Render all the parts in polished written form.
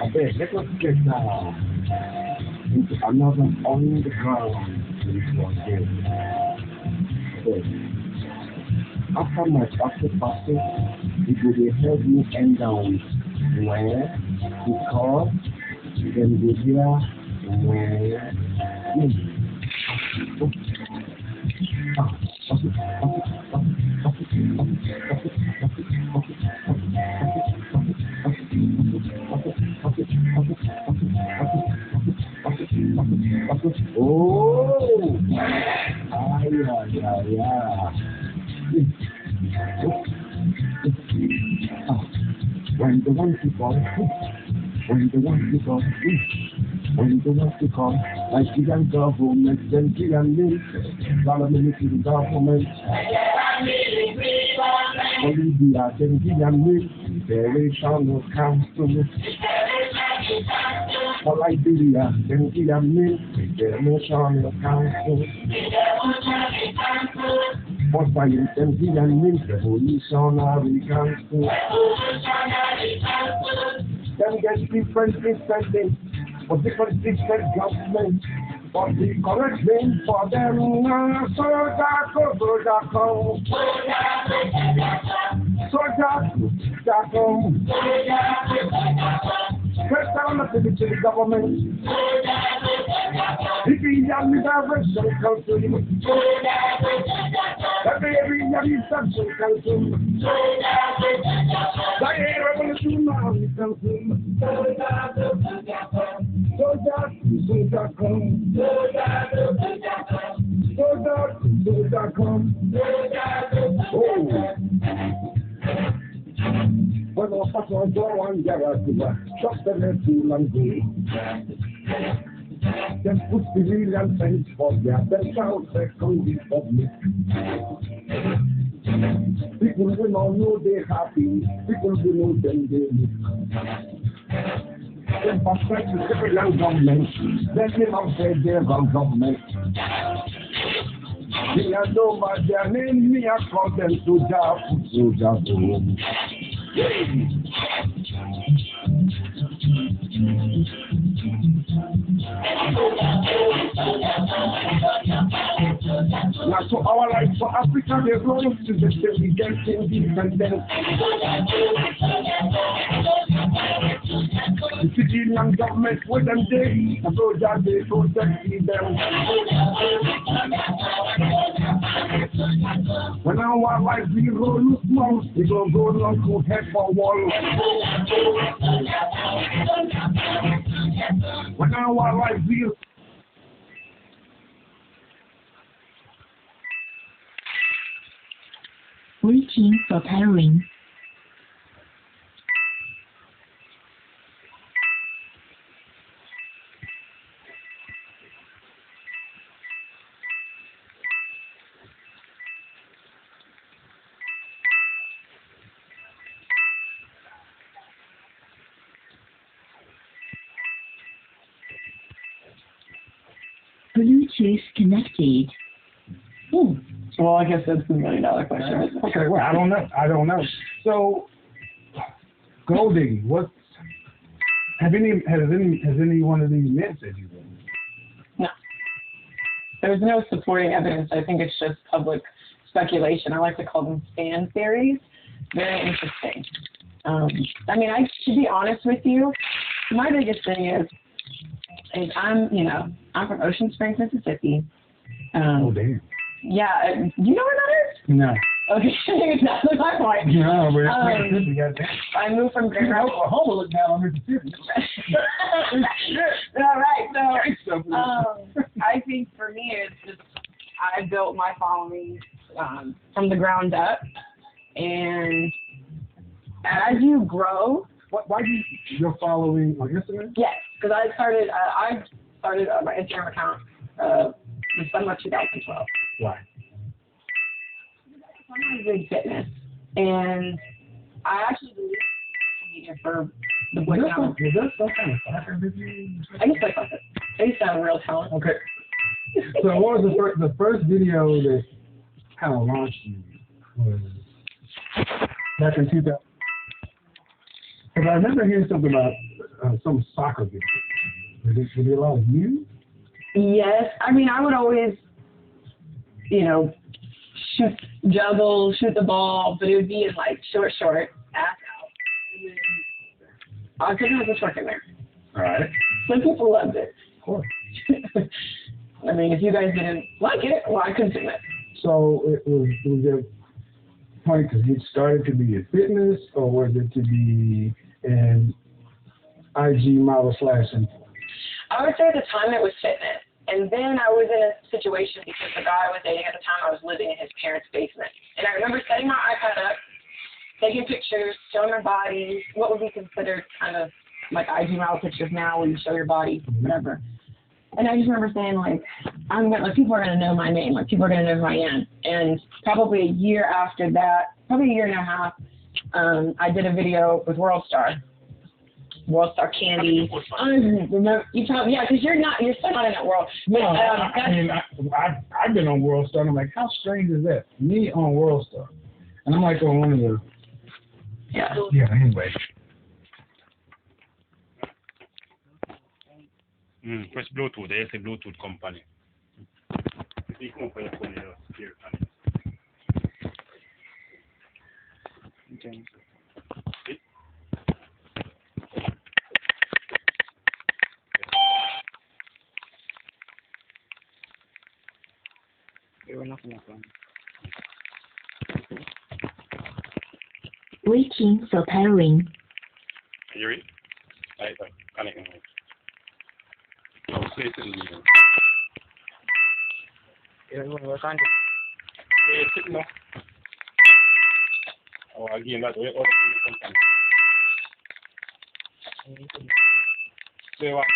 Okay, let us get into another on the ground spiritual game. Okay. After my party, it will be held me end down where, because, then go here, where, oh, yeah. When the one to come, like the government, then government to the government. Bolivia, then Federation Council. For Liberia, then Federation Council. For science, then Revolutionary Council. Then get different things for different governments. But the correct name for them, First time to the government. If you have the direction, come to you. Every young subject comes to you. The revolution now comes to you. When I pass on door and trust them to Langley. Then put civilian things for their themselves second the public. People will not know they're happy. People will know them they live. Then perspect the civilian government. Then they have said their government. Me I know my their name, me I call them soldier home. Now, so our life for Africa, they're going to the city, getting independence. The civilian government with them day, so that they protect them. When our life we roll small, we don't go long to head for wall. When our life we Waiting for pairing. Bluetooth connected. Well, I guess that's the $1 million question. Okay, well, I don't know. So, gold digging. Has any one of these men said you did? No. There's no supporting evidence. I think it's just public speculation. I like to call them fan theories. Very interesting. I mean, to be honest with you, my biggest thing is I'm from Ocean Springs, Mississippi. Oh, damn. Yeah, you know where that is? No. Okay, exactly my point. No, we're Mississippi, goddamn. I moved from Grand Rapids. Oklahoma look down on Mississippi. All right, so I think for me my following from the ground up. And as you grow, Why do you're following on Instagram? yes, because I started my Instagram account in summer 2012. Why? I'm big fitness, and I actually believe media for the boy talent. Was that some kind of soccer video? I used to play soccer. I used to have a real talent. Okay. So what was the first video that kind of launched you? Was back in 2000? Because I remember hearing something about some soccer video. Was it a lot of you? Yes, I mean I would always, shoot the ball, but it would be in like short, ass out. I couldn't have the short in there. All right. Some people loved it. Of course. I mean, if you guys didn't like it, well, I couldn't do it. So it was there point because you started to be a fitness, or was it to be an IG model / influencer? I would say at the time it was fitness. And then I was in a situation because the guy I was dating at the time, I was living in his parents' basement. And I remember setting my iPad up, taking pictures, showing my body, what would be considered kind of like IG model pictures now where you show your body, whatever. And I just remember saying, people are going to know my name. Like, people are going to know who I am. And probably a year after that, probably a year and a half, I did a video with World Star Candy. Remember, because you're still not in that world. No, I've been on World Star, and I'm like, how strange is that? Me on World Star. And I'm like on one of the... Yeah. Yeah, anyway. Press Bluetooth, there's a Bluetooth company. Okay. Waiting for pairing. You ready? Right, connecting. Say it in the Work on it. No. Oh, again, that way. Say what?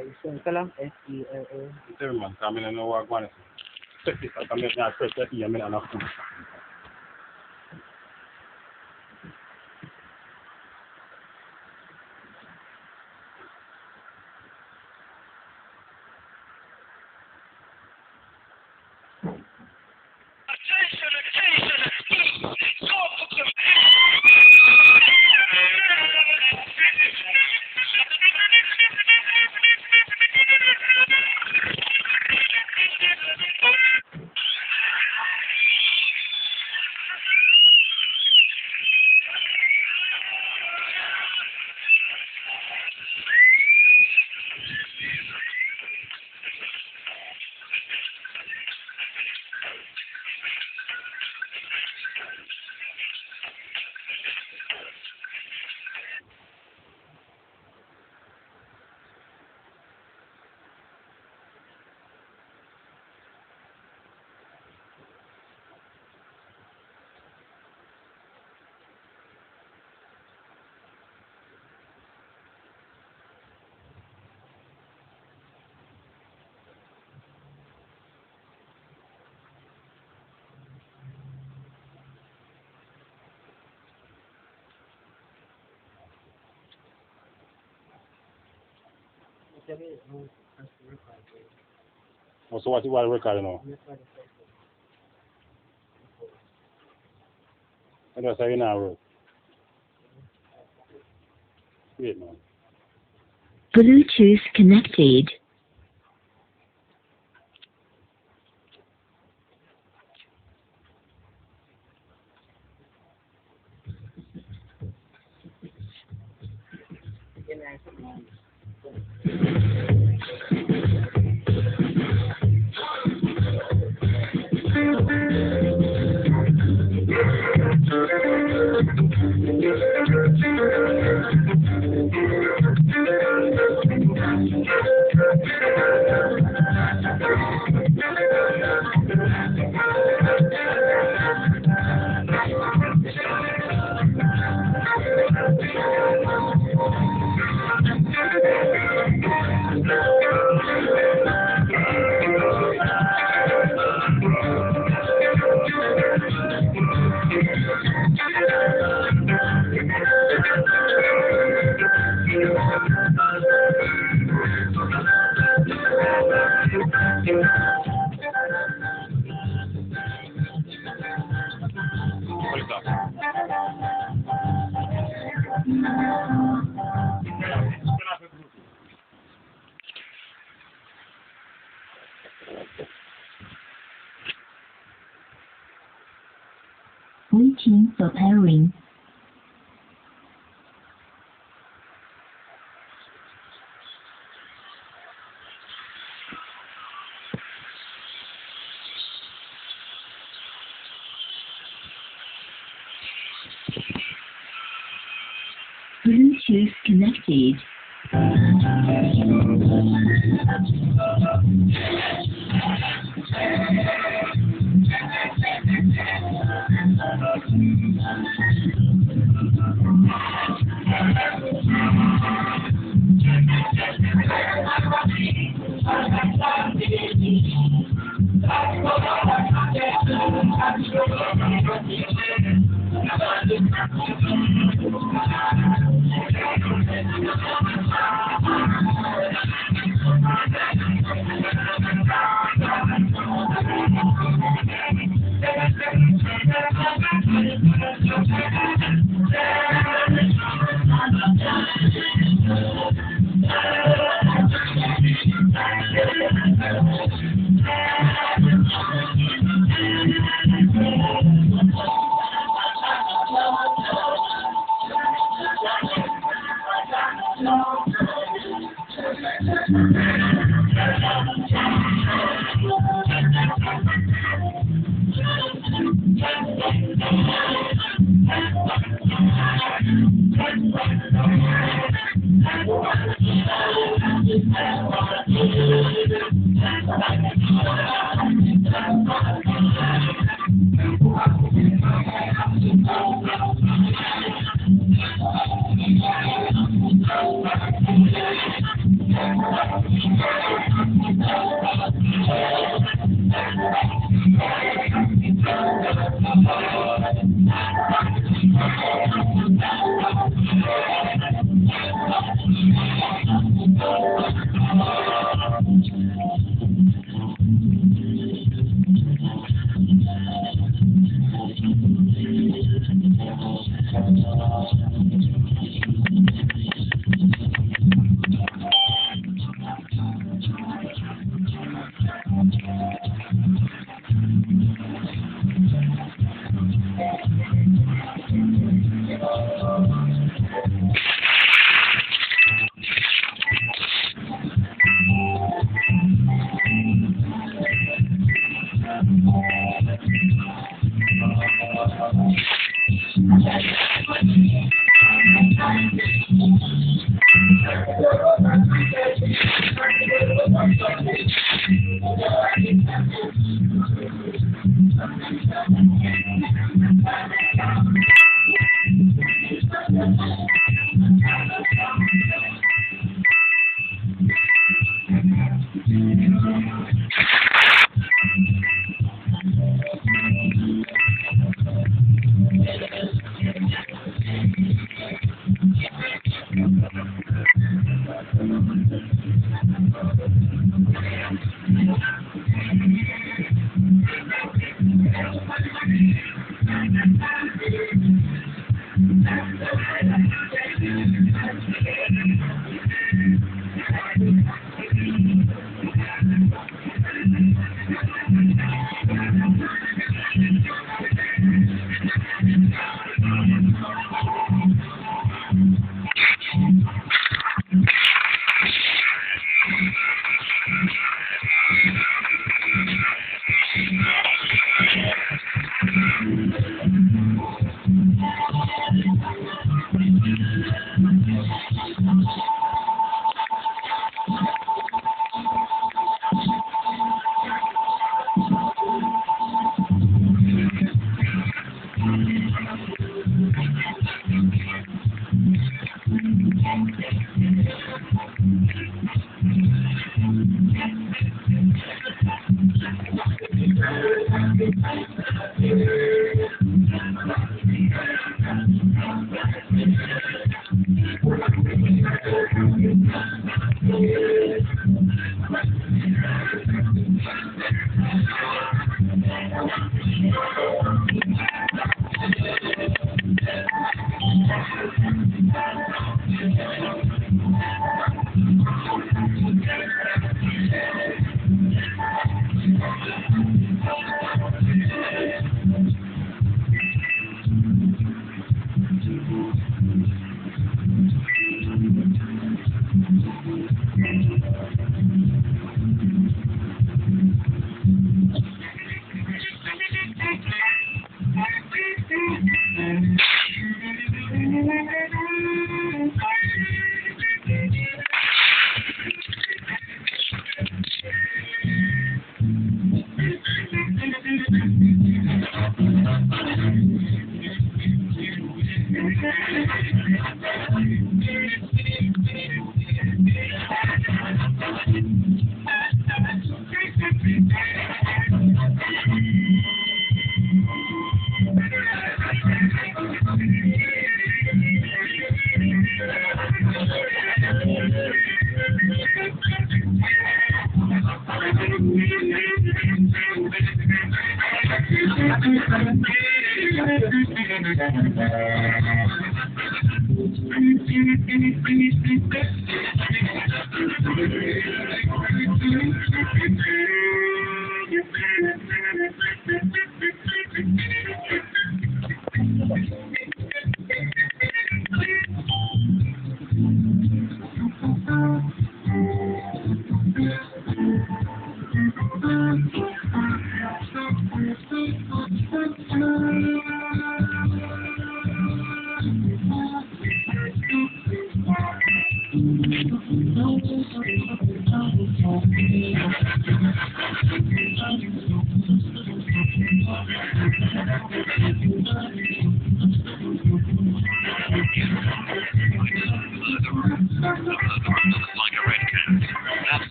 Isang ka lang, S-E-L-O. Ito man, kami na nawagwan. Kami na press that yamin anak ko. Oh, so what you want to record now? I don't say you now work. Wait, man. Bluetooth connected. What is that? Waiting for pairing. Bluetooth connected.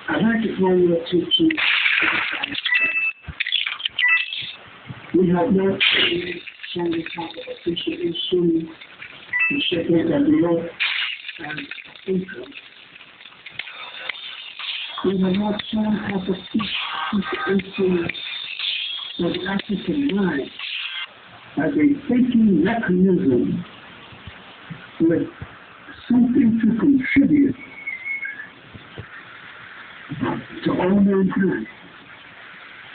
I'd like to call your attention. We have not shown this type of appreciation and shipment that below income. We have not shown how to appreciation of the African mind as a thinking mechanism with something to contribute to all mankind,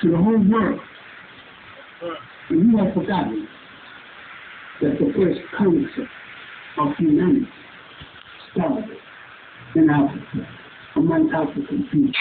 to the whole world. And you have forgotten that the first concept of humanity started in Africa, among African people.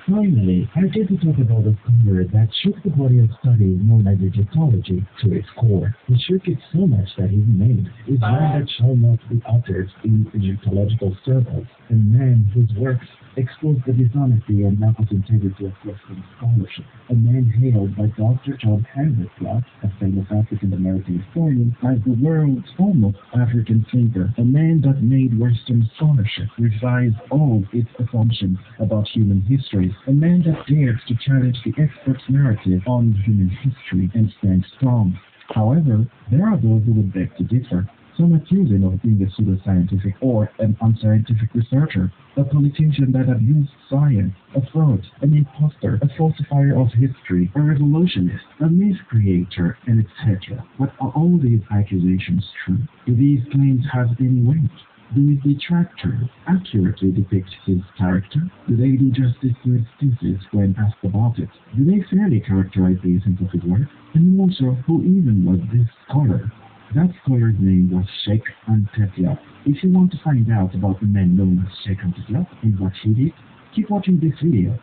Finally, I get to talk about a scholar that shook the body of study known as Egyptology to its core. He shook it so much that his name is one that shall not be uttered in Egyptological circles. A man whose works expose the dishonesty and lack of integrity of Western scholarship. A man hailed by Dr. John Henry Clark, a famous African-American historian, as the world's foremost African thinker. A man that made Western scholarship revise all its assumptions about human history. A man that dares to challenge the experts' narrative on human history and stand strong. However, there are those who would beg to differ. Some accuse him of being a pseudoscientific or an unscientific researcher, a politician that abused science, a fraud, an imposter, a falsifier of history, a revolutionist, a myth creator, and etc. But are all these accusations true? Do these claims have any weight? Do his detractors accurately depict his character? Do they do justice to his thesis when asked about it? Do they fairly characterize the essence of his work? And also, who even was this scholar? That scholar's name was Sheikh Anta Diop. If you want to find out about the man known as Sheikh Anta Diop and what he did, keep watching this video.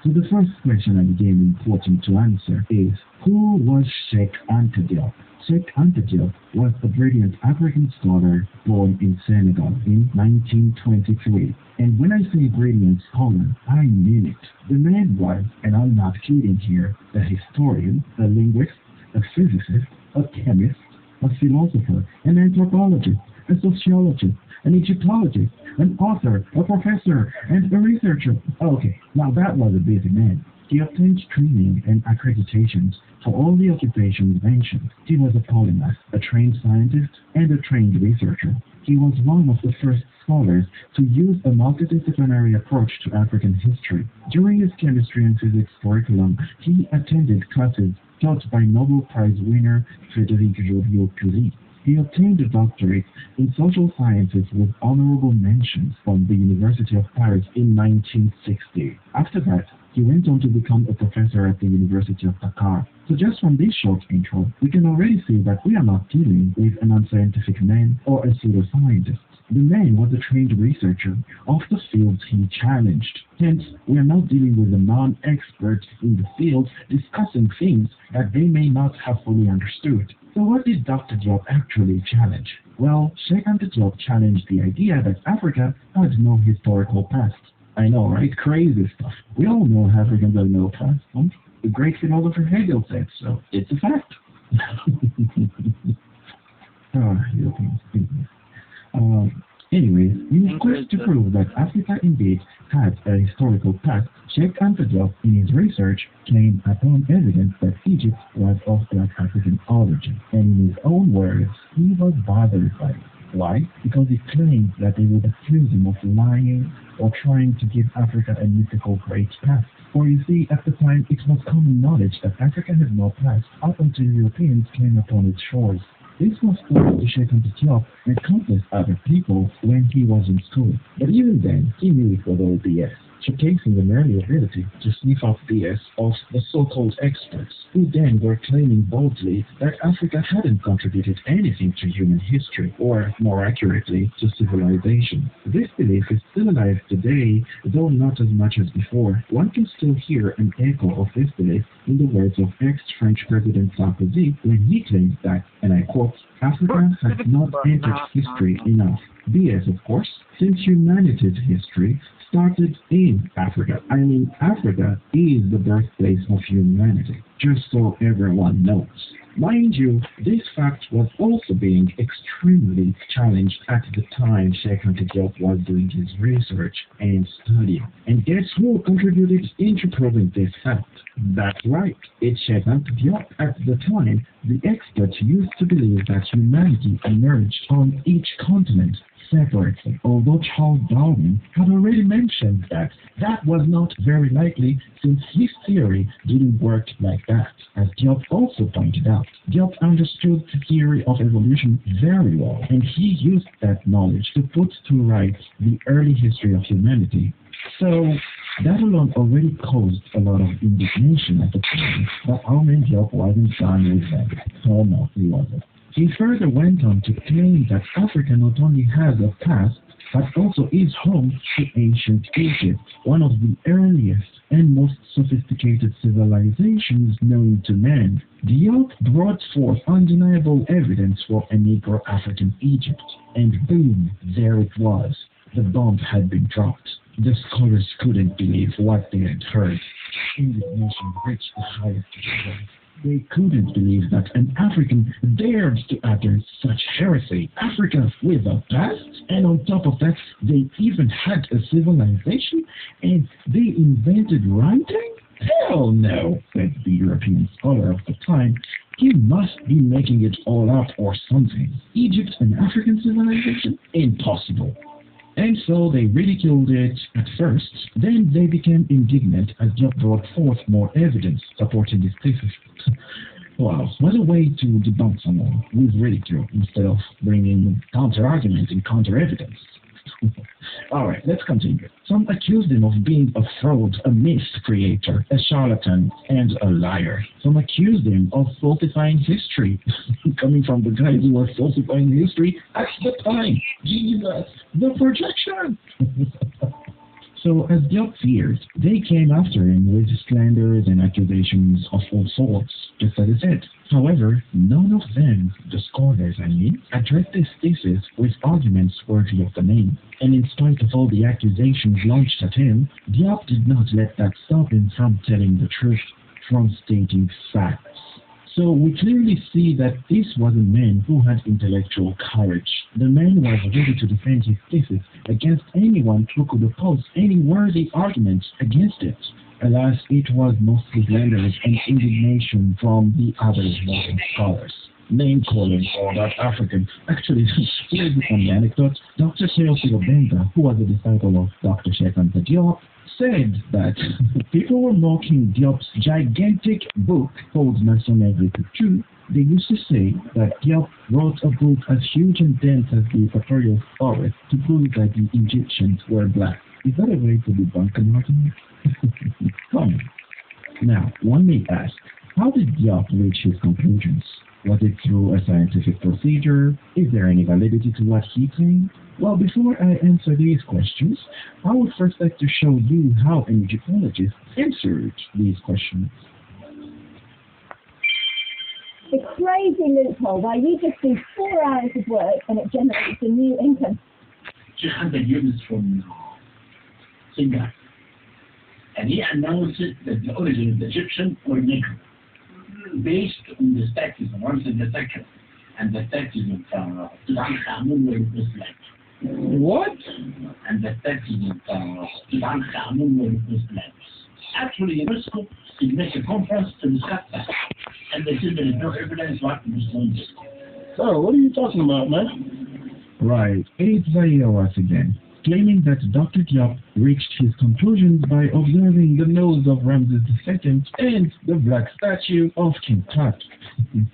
So the first question I deem important to answer is, who was Sheikh Anta Diop? Sheikh Anta Diop was a brilliant African scholar born in Senegal in 1923. And when I say brilliant scholar, I mean it. The man was, and I'm not kidding here, a historian, a linguist, a physicist, a chemist, a philosopher, an anthropologist, a sociologist, an Egyptologist, an author, a professor, and a researcher. Okay, now that was a busy man. He obtained training and accreditations for all the occupations mentioned. He was a polymath, a trained scientist, and a trained researcher. He was one of the first scholars to use a multidisciplinary approach to African history. During his chemistry and physics curriculum, he attended classes taught by Nobel Prize winner Frédéric Joliot-Curie. He obtained a doctorate in social sciences with honorable mentions from the University of Paris in 1960. After that, he went on to become a professor at the University of Dakar. So just from this short intro, we can already see that we are not dealing with an unscientific man or a pseudoscientist. The man was a trained researcher of the fields he challenged. Hence, we are not dealing with a non-expert in the field discussing things that they may not have fully understood. So what did Dr. Diop actually challenge? Well, Sheikh Anta Diop challenged the idea that Africa had no historical past. I know, right? Crazy stuff. We all know Africans have no past. The great philosopher Hegel said so. It's a fact. Europeans. Anyways, in his quest to prove that Africa indeed had a historical past, Sheikh Anta Diop, in his research, came upon evidence that Egypt was of Black African origin, and in his own words, he was bothered by it. Why? Because he claimed that they would accuse him of lying or trying to give Africa a mythical great past. For you see, at the time, it was common knowledge that Africa had no past up until Europeans came upon its shores. This was told to Sheikh Anta Diop and countless other people when he was in school. But even then, he knew it was all BS, showcasing an early ability to sniff out BS of the so-called experts, who then were claiming boldly that Africa hadn't contributed anything to human history, or more accurately, to civilization. This belief is still alive today, though not as much as before. One can still hear an echo of this belief in the words of ex-French President Sarkozy when he claims that, and I quote, Africa has not entered history enough. BS, of course, since humanity's history started in Africa. I mean, Africa is the birthplace of humanity, just so everyone knows. Mind you, this fact was also being extremely challenged at the time Sheikh Anta Diop was doing his research and study. And guess who contributed into proving this fact? That's right, it's Sheikh Anta Diop. At the time, the experts used to believe that humanity emerged on each continent separately, although Charles Darwin had already mentioned that that was not very likely since his theory didn't work like that. As Diop also pointed out, Diop understood the theory of evolution very well, and he used that knowledge to put to rights the early history of humanity. So, that alone already caused a lot of indignation at the time, but our man Diop wasn't done with that. Oh no, he wasn't. He further went on to claim that Africa not only has a past, but also is home to ancient Egypt, one of the earliest and most sophisticated civilizations known to man. Diop brought forth undeniable evidence for a Negro African Egypt, and boom, there it was. The bomb had been dropped. The scholars couldn't believe what they had heard. Indignation reached the highest level. They couldn't believe that an African dared to utter such heresy. Africa with a past, and on top of that, they even had a civilization, and they invented writing? Hell no, said the European scholar of the time. He must be making it all up or something. Egypt an African civilization? Impossible. And so they ridiculed it at first. Then they became indignant as Diop brought forth more evidence supporting his thesis. Wow, what a way to debunk someone with ridicule instead of bringing counter-argument and counter-evidence. Alright, let's continue. Some accused him of being a fraud, a myth creator, a charlatan, and a liar. Some accused him of falsifying history, coming from the guys who were falsifying history at the time. Jesus, the projection! So, as Diop feared, they came after him with slanders and accusations of all sorts, just as I said. However, none of them, the scholars I mean, addressed his thesis with arguments worthy of the name. And in spite of all the accusations launched at him, Diop did not let that stop him from telling the truth, from stating facts. So we clearly see that this was a man who had intellectual courage. The man was ready to defend his thesis against anyone who could oppose any worthy argument against it. Alas, it was mostly slanders and indignation from the other modern scholars. Name-calling all that African. Actually, here's the funny anecdote. Dr. Theophilo Benga, who was a disciple of Dr. Sheikh Diop, said that people were mocking Diop's gigantic book called Nation Agriculture. They used to say that Diop wrote a book as huge and dense as the Equatorial Forest to prove that the Egyptians were black. Is that a way to debunk an argument? Come on. Now, one may ask, how did Diop reach his conclusions? Was it through a scientific procedure? Is there any validity to what he claimed? Well, before I answer these questions, I would first like to show you how an Egyptologist answered these questions. The crazy loophole where you just do 4 hours of work and it generates a new income. 200 units from Singapore. And he announced that the origin of the Egyptian were Negro, based on the statues of once in the second, and the statues of Tutankhamun were Muslim. What? And the statues of Tutankhamun were Muslim. Actually, UNESCO did make a conference to discuss that, and they said there is no evidence what Muslims. So, what are you talking about, man? Right, it's Zaire once again, claiming that Dr. Diop reached his conclusions by observing the nose of Ramses II and the black statue of King Tut.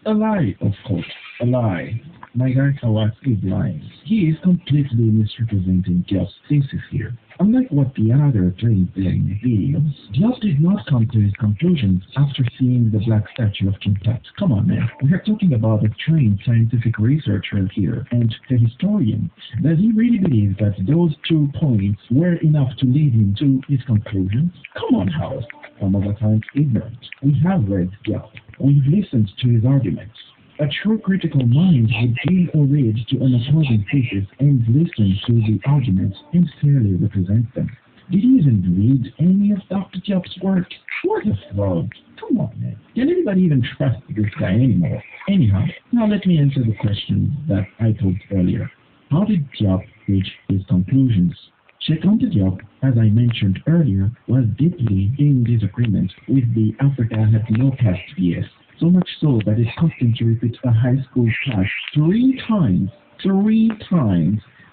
A lie, of course, a lie. My guy Kawat is lying. He is completely misrepresenting Diop's thesis here. Unlike what the other played there in the videos, Diop did not come to his conclusions after seeing the black statue of King Tut. Come on, man. We are talking about a trained scientific researcher here and a historian. Does he really believe that those 2 points were enough to lead him to his conclusions? Come on, Howard. Some other times ignorant. We have read Diop. We've listened to his arguments. A true critical mind would give a read to an opposing thesis and listen to the arguments and fairly represent them. Did he even read any of Dr. Diop's work? What a fraud. Come on, man. Can anybody even trust this guy anymore? Anyhow, now let me answer the question that I posed earlier. How did Diop reach his conclusions? Sheikh Diop, as I mentioned earlier, was deeply in disagreement with the Africa had no caste BS. So much so that it cost him to repeat a high school class 3 times,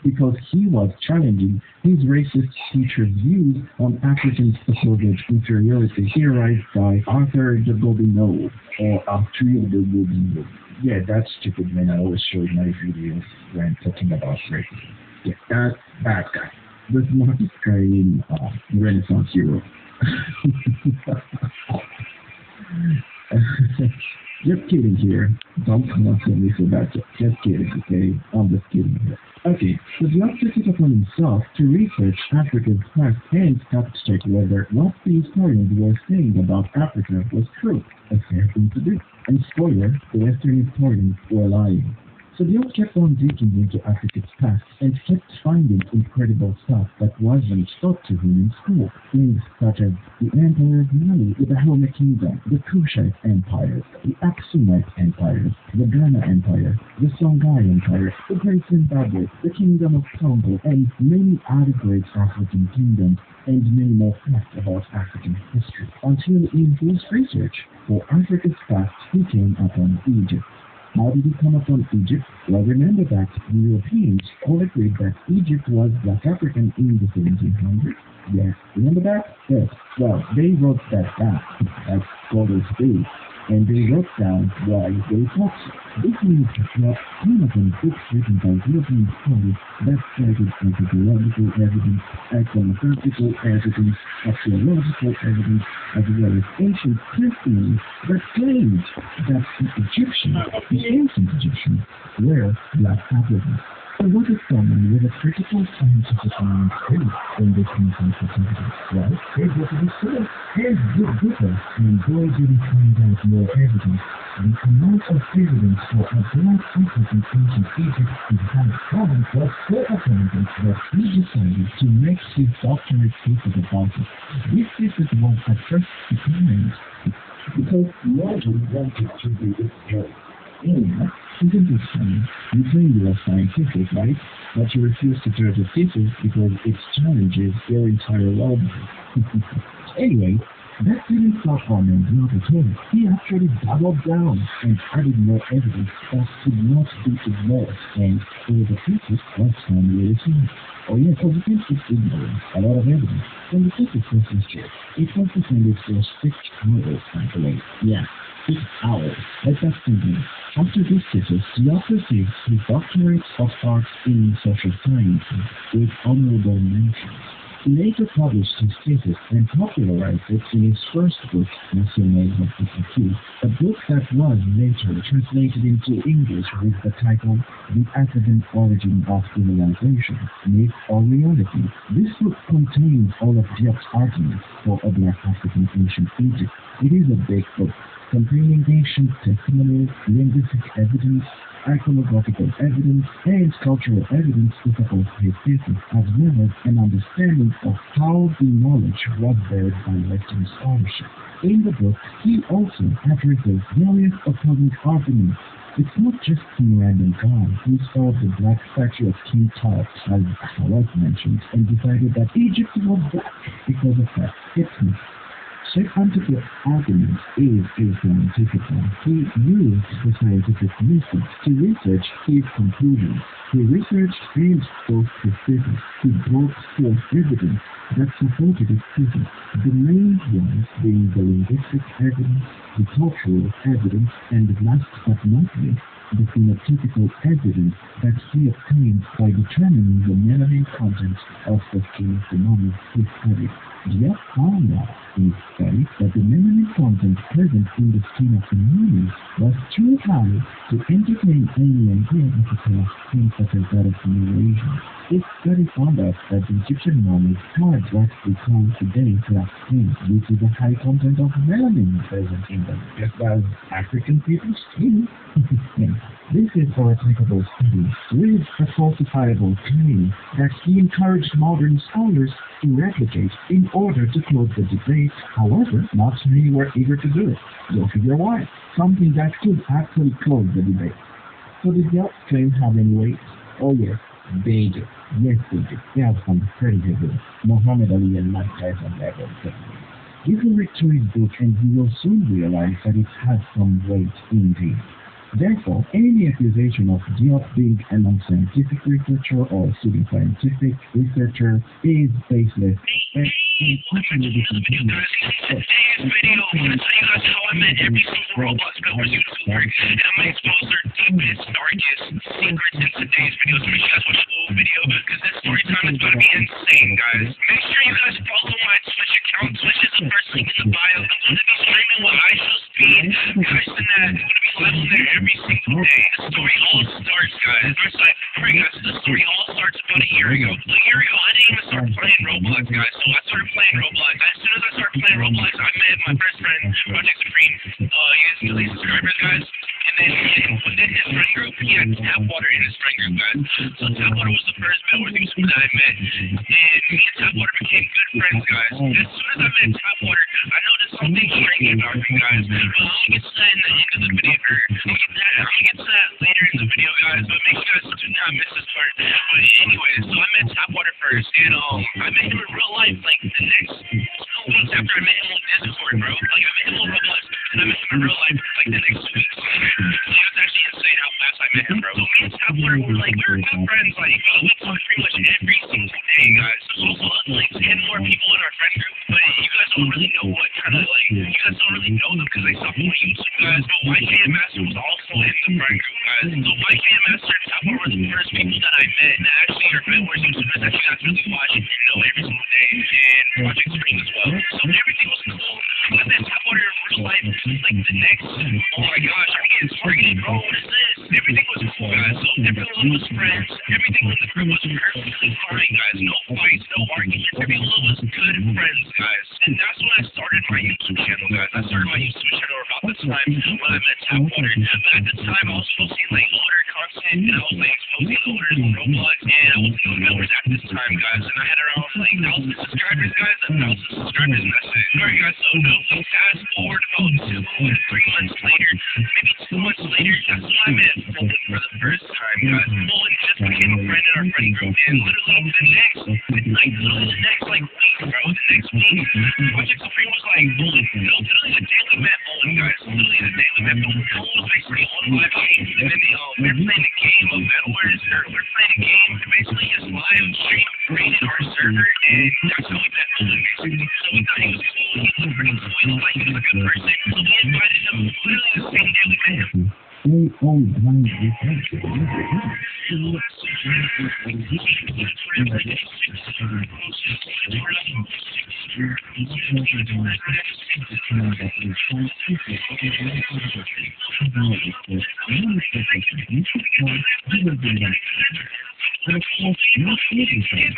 because he was challenging his racist teacher's views on African supposed inferiority theorized by Arthur de Gobineau, or Arthur de Gobineau. Yeah, that stupid man I always show in my videos when talking about racism. Yeah, that guy. The smartest guy in Renaissance Europe. Just kidding here. Don't come after me for that. Just kidding, okay? I'm just kidding here. Okay, so Diop took it upon himself to research Africa's past and fact-check whether what the historians were saying about Africa was true, a fair thing to do. And spoiler, the Western historians were lying. So Diop kept on digging into Africa's past and kept finding incredible stuff that wasn't taught to him in school. Things such as the Empire of Mali, the Dahomey Kingdom, the Kushite Empire, the Aksumite Empire, the Ghana Empire, the Songhai Empire, the Great Zimbabwe, the Kingdom of Congo, and many other great African kingdoms, and many more facts about African history. Until in his research for Africa's past, he came upon Egypt. How did he come upon Egypt? Well, remember that the Europeans all agreed that Egypt was Black African in the 1700s. Yes, remember that? Yes. Well, they wrote that down. That's scholars do. And they wrote down why they thought so. This means that one of them books written by European scholars that cited anthropological evidence, iconographical evidence, archaeological evidence, as well as ancient testimony that claimed that the ancient Egyptians were Black Africans. So what is common with a critical scientific mind space in this misinterpretation? Well, here's what it is said. Here's good difference, and boy did he find out more evidence. The amount of evidence for a Black African ancient Egypt is very common, but so abundant that he decided to make his doctorate thesis about it. This thesis was at first declined because no one wanted to be this joke. Anyhow, isn't it funny? You claim you are scientific, right? But you refuse to judge a thesis because it challenges your entire world. Anyway, that didn't stop on him, not at all. He actually doubled down and added more evidence that could not be ignored, and so the thesis was finally received. Oh yes, so the thesis ignored a lot of evidence. When the thesis was rejected, it was defended for 6 hours, by the way. Yeah. 6 hours. Let's ask him. After this thesis, Diop received his doctorate of arts in social sciences with honorable mentions. He later published his thesis and popularized it in his first book, National Institute, a book that was later translated into English with the title The African Origin of Civilization, Myth or Reality. This book contains all of Diop's arguments for a Black African ancient Egypt. It is a big book containing ancient testimonies, linguistic evidence, iconographical evidence, and cultural evidence to support his thesis, as well as an understanding of how the knowledge was buried by Western scholarship. In the book, he also addresses various opposing arguments. It's not just some random guy who saw the black statue of King Tut, as was mentioned, and decided that Egypt was black because of that. It's not. Sheikh Antiqua's argument is a scientific one. He used the scientific method to research his conclusions. He researched and spoke his thesis. He brought forth evidence that supported his thesis. The main ones being the linguistic evidence, the cultural evidence, and last but not least, the phenotypical evidence that he obtained by determining the melanin content of the skin of the mummy he studied. Diop found out in his study that the melanin content present in the skin of the mummy was too high to entertain alien brain of skin such as that of the Eurasian. This study found out that the Egyptian mummies had what we call today black skin due to the high content of melanin present in them, just as African people's skin. This is for applicable study with a falsifiable claim that he encouraged modern scholars to replicate in order to close the debate. However, not many were eager to do it. You'll figure why. Something that could actually close the debate. So did Diop's claim have any weight? Oh yes, they do. Yes, they do. They have some pretty good Muhammad Ali and Mike Tyson level. You can read through his book and you will soon realize that it has some weight indeed. Therefore, any accusation of Diop being a non-scientific researcher or pseudo-scientific researcher is baseless and unfortunately discontinuous. Today's video, I'm going to tell you guys how I met every single Roblox member YouTuber, and I'm going to expose their deepest, darkest secrets in today's video. So make sure you guys watch the whole video, because this story time is going to be insane, guys. Make sure you guys follow my Twitch account. Twitch is the first link in the bio. I'm going to be streaming with ISO speed, guys, and that. here we go. I didn't even start playing Roblox, guys. So I started playing Roblox. As soon as I started playing Roblox, I met my first friend, Project Supreme. He has 2 subscribers, guys. And then within his friend group, he had Tapwater in his friend group, guys. So Tapwater was the first male YouTuber that I met. And me and Tapwater became good friends, guys. As soon as I met Tapwater, I noticed something strange about him, guys. I'm gonna get to that in the end of the video. I'm gonna get to that later in the video, guys. But make sure you guys do not miss this part. But anyways, so I met Tapwater first, and I met him in real life, like the next 2 weeks after I met him on Discord, bro. Like I met him on Roblox, and I met him in real life, like the next 2 weeks. So it was actually insane how fast I met him, bro. So me and Tapwater were good friends. Like we talk pretty much every single day, guys. There's also like 10 more people in our friend group, but you guys don't really know what kind of like you guys don't really know them because they stopped on YouTube, guys. But YK and Master was also in the friend group, guys. So YK and Master and Tapwater were the first people that I met, and actually are members YouTubers that you guys really watch and know every single day, and Project Supreme as well. So everything was cool. I met Tapwater in real life, like the next, oh my gosh, I'm getting targeted, bro. What is this? Everything was cool, guys. So everyone was friends. Everything in the group was perfectly fine, guys. No fights, no arguments. Everyone was good friends, guys. And that's when I started my YouTube channel, guys. I started my YouTube channel about the time when I met Tapwater. But at the time, I was posting like older content, and I was like posting older Roblox, and I wasn't on numbers at this time, guys. And I had around like 1,000 subscribers, guys. 1,000 subscribers, and that's it. Alright, guys. So no, fast forward about 2 or 3 months later, maybe 2 months later, that's when I met Roland for the first time, guys. Roland just became a friend in our friend group, and literally the next week, bro, the next week, Project Supreme was like, Roland, literally the day we met Roland, guys, literally the day we met Roland, Roland was basically on live game, and then they're playing a game of Battle Wars, or we're playing a game, and basically his live stream created our server, and that's how we met Roland, basically. So we thought he was cool, he looked pretty cool, he looked like he was a good person, so we invited him literally the same day we met him. They own one But of course, not everything is negative.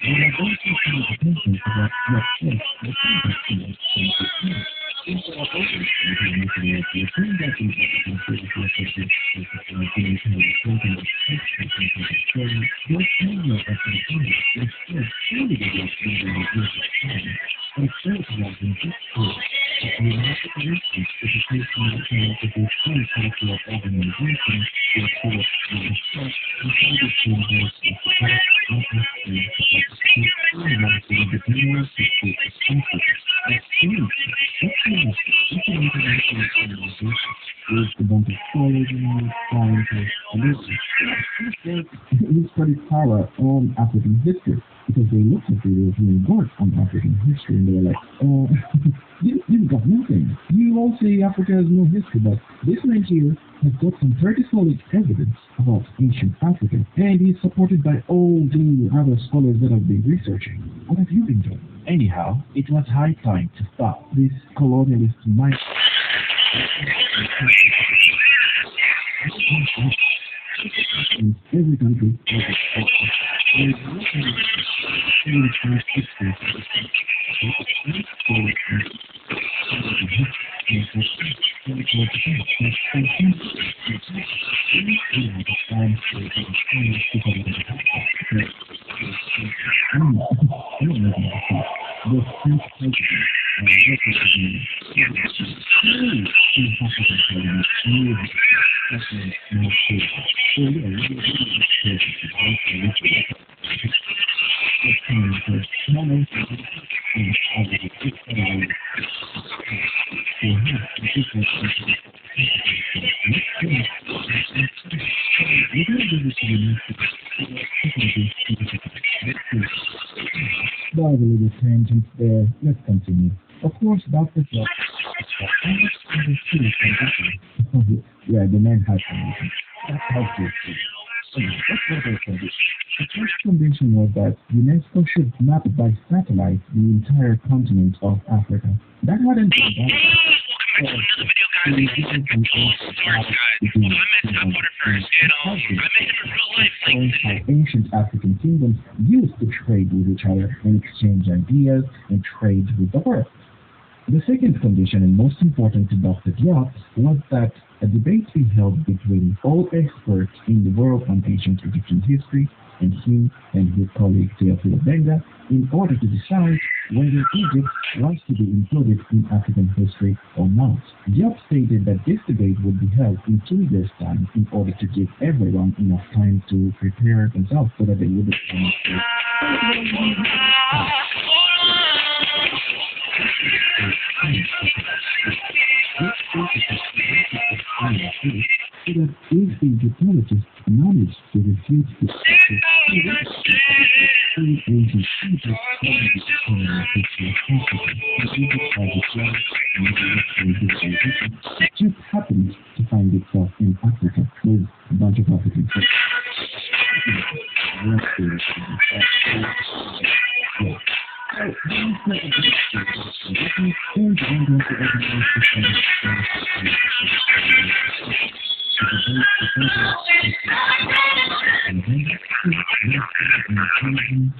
There are also some attention about what is the content of This studies power on African history because they looked at videos and work on African history and they were like, you've got nothing. You all say Africa has no history, but this man here has got some pretty solid evidence about ancient Africa, and he's supported by all the other scholars that have been researching. What have you been doing? Anyhow, it was high time to stop this colonialist mindset. In every country, there. Let's continue. Of course, Dr. Job. Yeah, the man has something. That's helpful. The first condition was that UNESCO should map by satellite the entire continent of Africa. That hadn't been done. to another video, guys. He's a Joel Starks guy. Although I met Top Water first, and I met him in real life. How ancient African kingdoms used to trade with each other and exchange ideas and trade with the world. The second condition, and most important to Dr. Diop, was that a debate be held between all experts in the world on ancient Egyptian history and him and his colleague Teofilo Benga in order to decide whether Egypt was to be included in African history or not. Diop stated that this debate would be held in 2 years' time in order to give everyone enough time to prepare themselves so that they wouldn't so that if the Egyptologists managed to refute the ancient Egypt just happened to find itself in Africa with a bunch of Africans.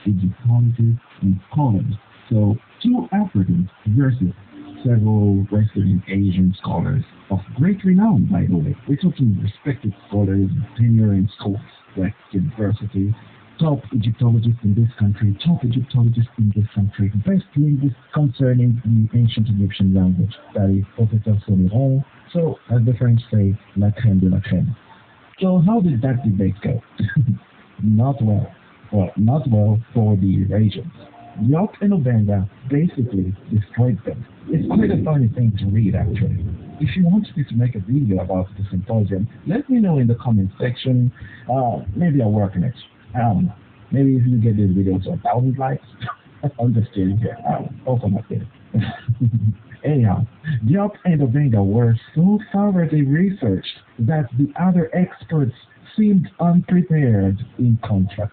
Egyptologists and scholars. So 2 Africans versus several Western and Asian scholars of great renown, by the way. We're talking respected scholars, tenure in schools like universities, top Egyptologists in this country, top Egyptologists in this country, best linguists concerning the ancient Egyptian language, that is Professor Soliron. So, as the French say, la crème de la crème. So how did that debate go? Not well. Well, not well for the Eurasians. Diop and Obenga basically destroyed them. It's quite a funny thing to read, actually. If you want me to make a video about the symposium, let me know in the comment section. Maybe I'll work on it. Maybe if you get this video to 1,000 likes, I'm just kidding here. Also not kidding. Anyhow, Diop and Obenga were so thoroughly researched that the other experts seemed unprepared in contrast.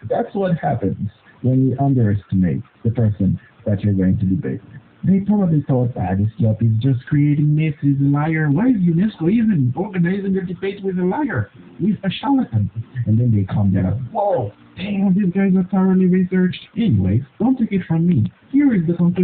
That's what happens when you underestimate the person that you're going to debate. They probably thought that this Diop is just creating myths, he's a liar. Why is UNESCO even organizing a debate with a liar? With a charlatan? And then they come down, whoa, damn, these guys are thoroughly researched. Anyways, don't take it from me. Here is the conclusion.